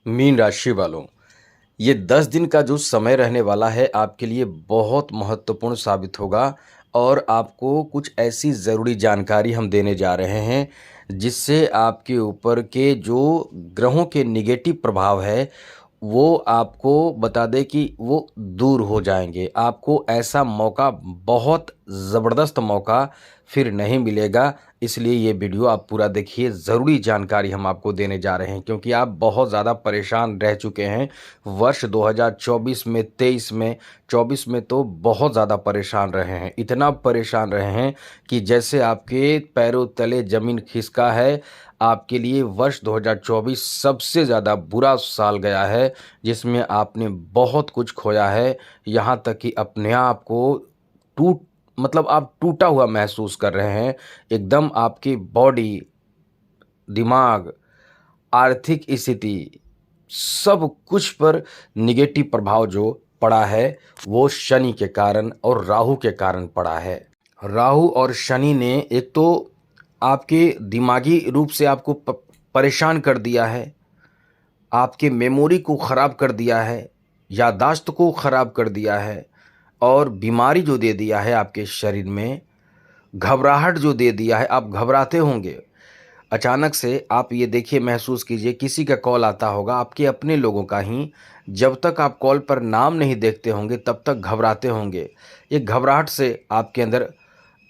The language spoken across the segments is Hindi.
मीन राशि वालों, ये 10 दिन का जो समय रहने वाला है आपके लिए बहुत महत्वपूर्ण साबित होगा और आपको कुछ ऐसी ज़रूरी जानकारी हम देने जा रहे हैं जिससे आपके ऊपर के जो ग्रहों के नेगेटिव प्रभाव है वो आपको बता दें कि वो दूर हो जाएंगे। आपको ऐसा मौका, बहुत ज़बरदस्त मौका फिर नहीं मिलेगा। इसलिए ये वीडियो आप पूरा देखिए, ज़रूरी जानकारी हम आपको देने जा रहे हैं क्योंकि आप बहुत ज़्यादा परेशान रह चुके हैं वर्ष 2024 में, 23 में, 24 में तो बहुत ज़्यादा परेशान रहे हैं। इतना परेशान रहे हैं कि जैसे आपके पैरों तले ज़मीन खिसका है। आपके लिए वर्ष 2024 सबसे ज़्यादा बुरा साल गया है जिसमें आपने बहुत कुछ खोया है। यहाँ तक कि अपने आप को टूट मतलब आप टूटा हुआ महसूस कर रहे हैं। एकदम आपकी बॉडी, दिमाग, आर्थिक स्थिति, सब कुछ पर निगेटिव प्रभाव जो पड़ा है वो शनि के कारण और राहु के कारण पड़ा है। राहु और शनि ने एक तो आपके दिमागी रूप से आपको परेशान कर दिया है, आपके मेमोरी को ख़राब कर दिया है, याददाश्त को ख़राब कर दिया है और बीमारी जो दे दिया है आपके शरीर में, घबराहट जो दे दिया है। आप घबराते होंगे अचानक से। आप ये देखिए, महसूस कीजिए, किसी का कॉल आता होगा आपके अपने लोगों का ही, जब तक आप कॉल पर नाम नहीं देखते होंगे तब तक घबराते होंगे। एक घबराहट से आपके अंदर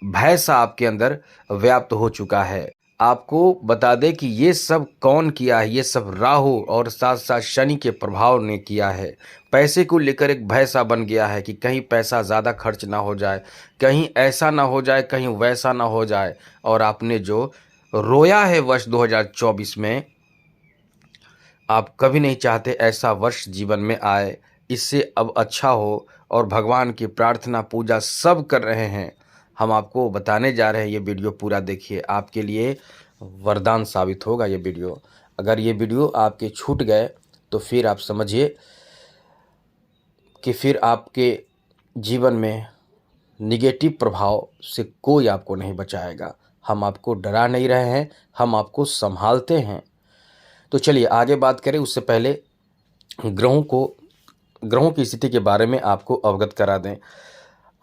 भय सा आपके अंदर व्याप्त हो चुका है। आपको बता दें कि ये सब कौन किया है, ये सब राहु और साथ साथ शनि के प्रभाव ने किया है। पैसे को लेकर एक भय सा बन गया है कि कहीं पैसा ज़्यादा खर्च ना हो जाए, कहीं ऐसा ना हो जाए, कहीं वैसा ना हो जाए। और आपने जो रोया है वर्ष 2024 में, आप कभी नहीं चाहते ऐसा वर्ष जीवन में आए। इससे अब अच्छा हो और भगवान की प्रार्थना पूजा सब कर रहे हैं। हम आपको बताने जा रहे हैं, ये वीडियो पूरा देखिए, आपके लिए वरदान साबित होगा ये वीडियो। अगर ये वीडियो आपके छूट गए तो फिर आप समझिए कि फिर आपके जीवन में निगेटिव प्रभाव से कोई आपको नहीं बचाएगा। हम आपको डरा नहीं रहे हैं, हम आपको संभालते हैं। तो चलिए आगे बात करें, उससे पहले ग्रहों की स्थिति के बारे में आपको अवगत करा दें।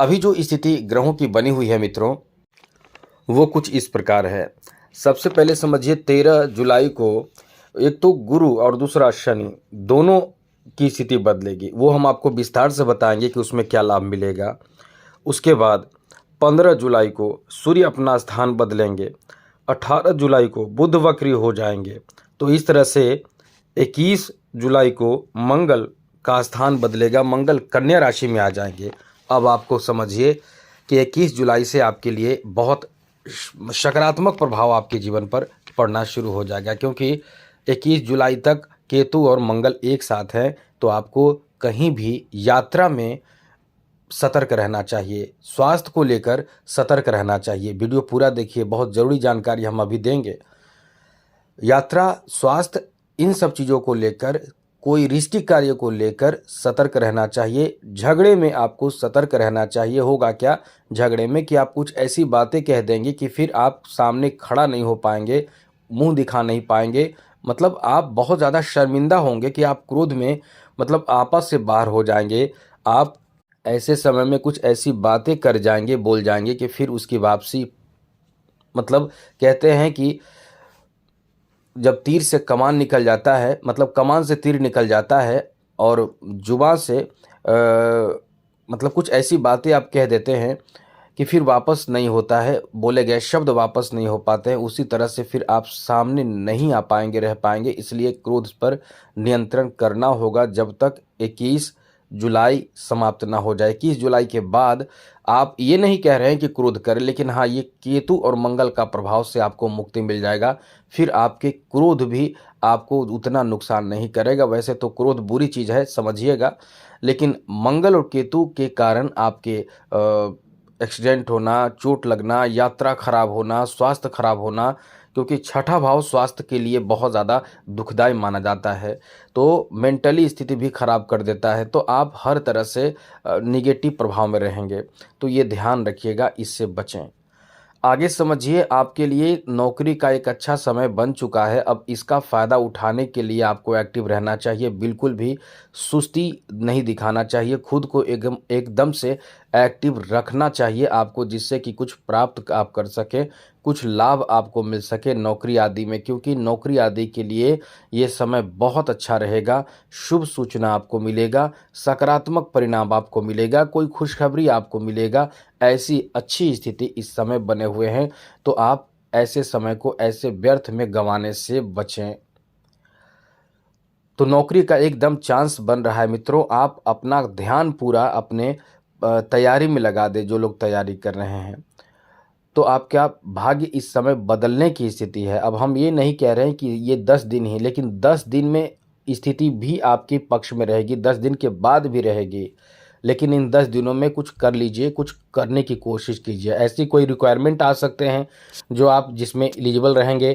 अभी जो स्थिति ग्रहों की बनी हुई है मित्रों, वो कुछ इस प्रकार है। सबसे पहले समझिए, 13 जुलाई को एक तो गुरु और दूसरा शनि दोनों की स्थिति बदलेगी। वो हम आपको विस्तार से बताएंगे कि उसमें क्या लाभ मिलेगा। उसके बाद 15 जुलाई को सूर्य अपना स्थान बदलेंगे, 18 जुलाई को बुध वक्री हो जाएंगे। तो इस तरह से 21 जुलाई को मंगल का स्थान बदलेगा, मंगल कन्या राशि में आ जाएंगे। अब आपको समझिए कि 21 जुलाई से आपके लिए बहुत सकारात्मक प्रभाव आपके जीवन पर पड़ना शुरू हो जाएगा, क्योंकि 21 जुलाई तक केतु और मंगल एक साथ हैं। तो आपको कहीं भी यात्रा में सतर्क रहना चाहिए, स्वास्थ्य को लेकर सतर्क रहना चाहिए। वीडियो पूरा देखिए, बहुत ज़रूरी जानकारी हम अभी देंगे। यात्रा, स्वास्थ्य, इन सब चीज़ों को लेकर, कोई रिस्की कार्य को लेकर सतर्क रहना चाहिए। झगड़े में आपको सतर्क रहना चाहिए। होगा क्या झगड़े में कि आप कुछ ऐसी बातें कह देंगे कि फिर आप सामने खड़ा नहीं हो पाएंगे, मुंह दिखा नहीं पाएंगे। मतलब आप बहुत ज़्यादा शर्मिंदा होंगे कि आप क्रोध में मतलब आपस से बाहर हो जाएंगे। आप ऐसे समय में कुछ ऐसी बातें कर जाएंगे, बोल जाएंगे कि फिर उसकी वापसी, मतलब कहते हैं कि जब तीर से कमान निकल जाता है, मतलब कमान से तीर निकल जाता है और जुबान से मतलब कुछ ऐसी बातें आप कह देते हैं कि फिर वापस नहीं होता है, बोले गए शब्द वापस नहीं हो पाते हैं। उसी तरह से फिर आप सामने नहीं आ पाएंगे, रह पाएंगे। इसलिए क्रोध पर नियंत्रण करना होगा जब तक 21 जुलाई समाप्त ना हो जाए। 21 जुलाई के बाद आप ये नहीं कह रहे हैं कि क्रोध करें, लेकिन हाँ, ये केतु और मंगल का प्रभाव से आपको मुक्ति मिल जाएगा। फिर आपके क्रोध भी आपको उतना नुकसान नहीं करेगा। वैसे तो क्रोध बुरी चीज़ है, समझिएगा, लेकिन मंगल और केतु के कारण आपके एक्सीडेंट होना, चोट लगना, यात्रा खराब होना, स्वास्थ्य खराब होना, क्योंकि छठा भाव स्वास्थ्य के लिए बहुत ज़्यादा दुखदाई माना जाता है, तो मेंटली स्थिति भी खराब कर देता है। तो आप हर तरह से निगेटिव प्रभाव में रहेंगे। तो ये ध्यान रखिएगा, इससे बचें। आगे समझिए, आपके लिए नौकरी का एक अच्छा समय बन चुका है। अब इसका फ़ायदा उठाने के लिए आपको एक्टिव रहना चाहिए, बिल्कुल भी सुस्ती नहीं दिखाना चाहिए, खुद को एकदम एकदम से एक्टिव रखना चाहिए आपको, जिससे कि कुछ प्राप्त आप कर सकें, कुछ लाभ आपको मिल सके नौकरी आदि में, क्योंकि नौकरी आदि के लिए ये समय बहुत अच्छा रहेगा। शुभ सूचना आपको मिलेगा, सकारात्मक परिणाम आपको मिलेगा, कोई खुशखबरी आपको मिलेगा, ऐसी अच्छी स्थिति इस समय बने हुए हैं। तो आप ऐसे समय को ऐसे व्यर्थ में गंवाने से बचें। तो नौकरी का एकदम चांस बन रहा है मित्रों। आप अपना ध्यान पूरा अपने तैयारी में लगा दें, जो लोग तैयारी कर रहे हैं। तो आपका भाग्य इस समय बदलने की स्थिति है। अब हम ये नहीं कह रहे हैं कि ये 10 दिन ही, लेकिन 10 दिन में स्थिति भी आपके पक्ष में रहेगी, 10 दिन के बाद भी रहेगी। लेकिन इन 10 दिनों में कुछ कर लीजिए, कुछ करने की कोशिश कीजिए। ऐसी कोई रिक्वायरमेंट आ सकते हैं जो आप जिसमें एलिजिबल रहेंगे,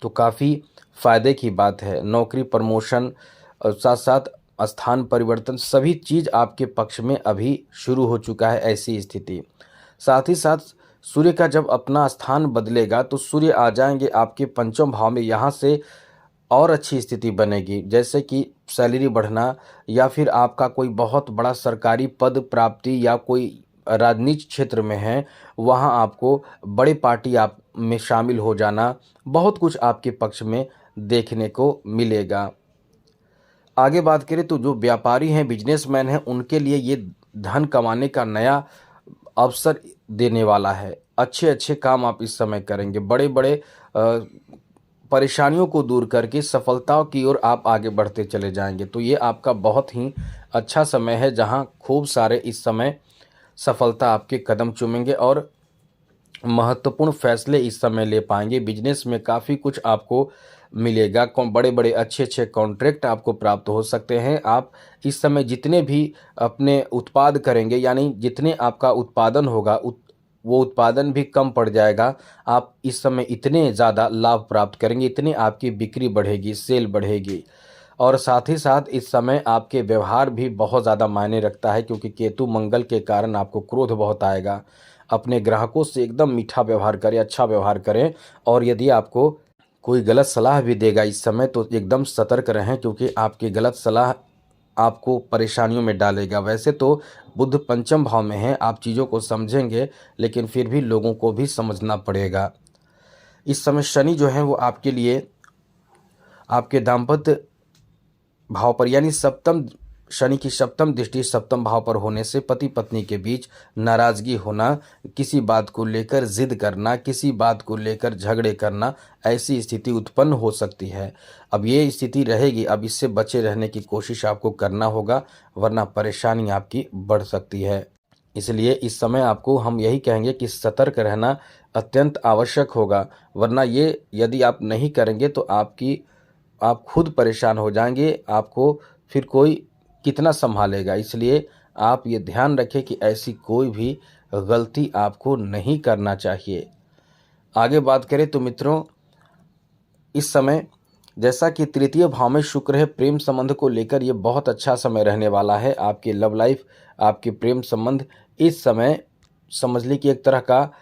तो काफ़ी फ़ायदे की बात है। नौकरी, प्रमोशन और साथ साथ स्थान परिवर्तन, सभी चीज़ आपके पक्ष में अभी शुरू हो चुका है ऐसी स्थिति। साथ ही साथ सूर्य का जब अपना स्थान बदलेगा तो सूर्य आ जाएंगे आपके पंचम भाव में, यहाँ से और अच्छी स्थिति बनेगी, जैसे कि सैलरी बढ़ना, या फिर आपका कोई बहुत बड़ा सरकारी पद प्राप्ति, या कोई राजनीतिक क्षेत्र में है वहाँ आपको बड़े पार्टी आप में शामिल हो जाना, बहुत कुछ आपके पक्ष में देखने को मिलेगा। आगे बात करें तो जो व्यापारी हैं, बिजनेसमैन हैं, उनके लिए ये धन कमाने का नया अवसर देने वाला है। अच्छे अच्छे काम आप इस समय करेंगे, बड़े बड़े परेशानियों को दूर करके सफलताओं की ओर आप आगे बढ़ते चले जाएंगे। तो ये आपका बहुत ही अच्छा समय है, जहां खूब सारे इस समय सफलता आपके कदम चूमेंगे और महत्वपूर्ण फैसले इस समय ले पाएंगे। बिजनेस में काफ़ी कुछ आपको मिलेगा, बड़े बड़े अच्छे अच्छे कॉन्ट्रैक्ट आपको प्राप्त हो सकते हैं। आप इस समय जितने भी अपने उत्पाद करेंगे, यानी जितने आपका उत्पादन होगा, वो उत्पादन भी कम पड़ जाएगा। आप इस समय इतने ज़्यादा लाभ प्राप्त करेंगे, इतनी आपकी बिक्री बढ़ेगी, सेल बढ़ेगी। और साथ ही साथ इस समय आपके व्यवहार भी बहुत ज़्यादा मायने रखता है, क्योंकि केतु मंगल के कारण आपको क्रोध बहुत आएगा। अपने ग्राहकों से एकदम मीठा व्यवहार करें, अच्छा व्यवहार करें। और यदि आपको कोई गलत सलाह भी देगा इस समय, तो एकदम सतर्क रहें, क्योंकि आपकी गलत सलाह आपको परेशानियों में डालेगा। वैसे तो बुध पंचम भाव में है, आप चीज़ों को समझेंगे, लेकिन फिर भी लोगों को भी समझना पड़ेगा। इस समय शनि जो है वो आपके लिए आपके दाम्पत्य भाव पर, यानी सप्तम, शनि की सप्तम दृष्टि सप्तम भाव पर होने से पति पत्नी के बीच नाराजगी होना, किसी बात को लेकर जिद करना, किसी बात को लेकर झगड़े करना, ऐसी स्थिति उत्पन्न हो सकती है। अब ये स्थिति रहेगी, अब इससे बचे रहने की कोशिश आपको करना होगा, वरना परेशानी आपकी बढ़ सकती है। इसलिए इस समय आपको हम यही कहेंगे कि सतर्क रहना अत्यंत आवश्यक होगा, वरना ये यदि आप नहीं करेंगे तो आप खुद परेशान हो जाएंगे, आपको फिर कोई कितना संभालेगा। इसलिए आप ये ध्यान रखें कि ऐसी कोई भी गलती आपको नहीं करना चाहिए। आगे बात करें तो मित्रों, इस समय जैसा कि तृतीय भाव में शुक्र है, प्रेम संबंध को लेकर ये बहुत अच्छा समय रहने वाला है। आपकी लव लाइफ, आपके प्रेम संबंध इस समय समझ ली कि एक तरह का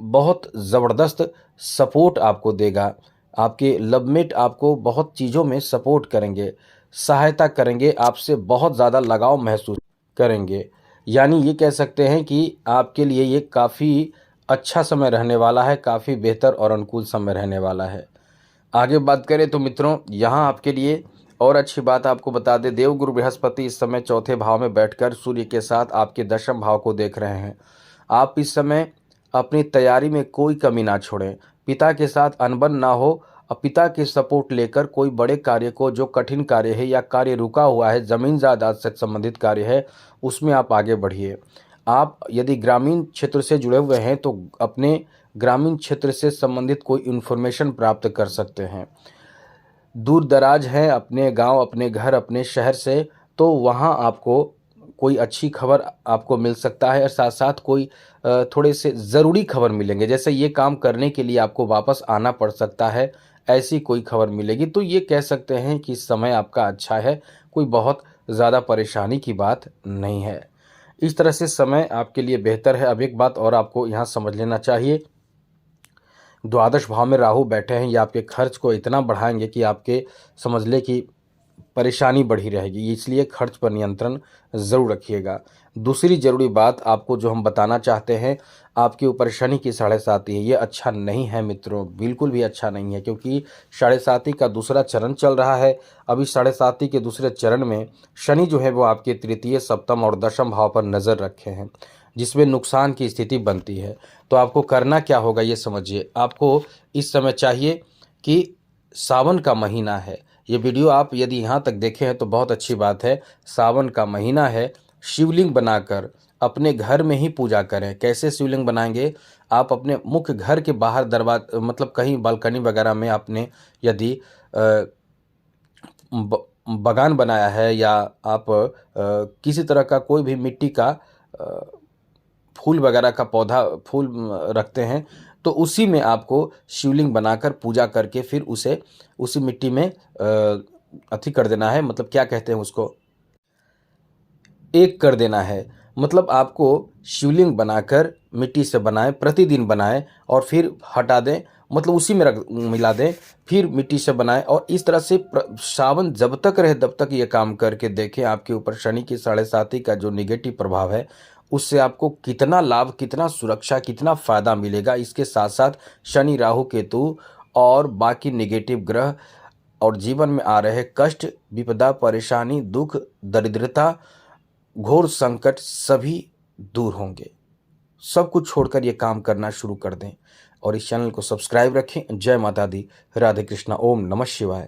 बहुत ज़बरदस्त सपोर्ट आपको देगा। आपके लवमेट आपको बहुत चीज़ों में सपोर्ट करेंगे, सहायता करेंगे, आपसे बहुत ज़्यादा लगाव महसूस करेंगे। यानी ये कह सकते हैं कि आपके लिए ये काफ़ी अच्छा समय रहने वाला है, काफ़ी बेहतर और अनुकूल समय रहने वाला है। आगे बात करें तो मित्रों, यहाँ आपके लिए और अच्छी बात आपको बता दें, देवगुरु बृहस्पति इस समय चौथे भाव में बैठकर सूर्य के साथ आपके दशम भाव को देख रहे हैं। आप इस समय अपनी तैयारी में कोई कमी ना छोड़ें, पिता के साथ अनबन ना हो, और पिता के सपोर्ट लेकर कोई बड़े कार्य को, जो कठिन कार्य है या कार्य रुका हुआ है, ज़मीन जायदाद से संबंधित कार्य है, उसमें आप आगे बढ़िए। आप यदि ग्रामीण क्षेत्र से जुड़े हुए हैं तो अपने ग्रामीण क्षेत्र से संबंधित कोई इन्फॉर्मेशन प्राप्त कर सकते हैं। दूर दराज है अपने गांव, अपने घर, अपने शहर से, तो वहां आपको कोई अच्छी खबर आपको मिल सकता है। और साथ साथ कोई थोड़े से ज़रूरी खबर मिलेंगे, जैसे ये काम करने के लिए आपको वापस आना पड़ सकता है, ऐसी कोई खबर मिलेगी। तो ये कह सकते हैं कि समय आपका अच्छा है, कोई बहुत ज़्यादा परेशानी की बात नहीं है। इस तरह से समय आपके लिए बेहतर है। अब एक बात और आपको यहाँ समझ लेना चाहिए, द्वादश भाव में राहु बैठे हैं, ये आपके खर्च को इतना बढ़ाएंगे कि आपके समझ ले कि परेशानी बढ़ी रहेगी, इसलिए खर्च पर नियंत्रण ज़रूर रखिएगा। दूसरी ज़रूरी बात आपको जो हम बताना चाहते हैं, आपके ऊपर शनि की साढ़े साती है, ये अच्छा नहीं है मित्रों, बिल्कुल भी अच्छा नहीं है, क्योंकि साढ़े साती का दूसरा चरण चल रहा है। अभी साढ़े साती के दूसरे चरण में शनि जो है वो आपके तृतीय, सप्तम और दशम भाव पर नज़र रखे हैं, जिसमें नुकसान की स्थिति बनती है। तो आपको करना क्या होगा ये समझिए। आपको इस समय चाहिए कि सावन का महीना है, ये वीडियो आप यदि यहाँ तक देखे हैं तो बहुत अच्छी बात है। सावन का महीना है, शिवलिंग बनाकर अपने घर में ही पूजा करें। कैसे शिवलिंग बनाएंगे? आप अपने मुख्य घर के बाहर मतलब कहीं बालकनी वगैरह में आपने यदि बगान बनाया है, या आप किसी तरह का कोई भी मिट्टी का फूल वगैरह का पौधा फूल रखते हैं, तो उसी में आपको शिवलिंग बनाकर पूजा करके फिर उसे उसी मिट्टी में अथी कर देना है, मतलब क्या कहते हैं उसको, एक कर देना है। मतलब आपको शिवलिंग बनाकर मिट्टी से बनाएं, प्रतिदिन बनाएं और फिर हटा दें, मतलब उसी में रख मिला दें, फिर मिट्टी से बनाएं। और इस तरह से सावन जब तक रहे तब तक ये काम करके देखें, आपके ऊपर शनि की साढ़े साती का जो निगेटिव प्रभाव है उससे आपको कितना लाभ, कितना सुरक्षा, कितना फायदा मिलेगा। इसके साथ साथ शनि, राहु, केतु और बाकी निगेटिव ग्रह और जीवन में आ रहे कष्ट, विपदा, परेशानी, दुख, दरिद्रता, घोर संकट सभी दूर होंगे। सब कुछ छोड़कर ये काम करना शुरू कर दें और इस चैनल को सब्सक्राइब रखें। जय माता दी, राधे कृष्णा, ओम नमः शिवाय।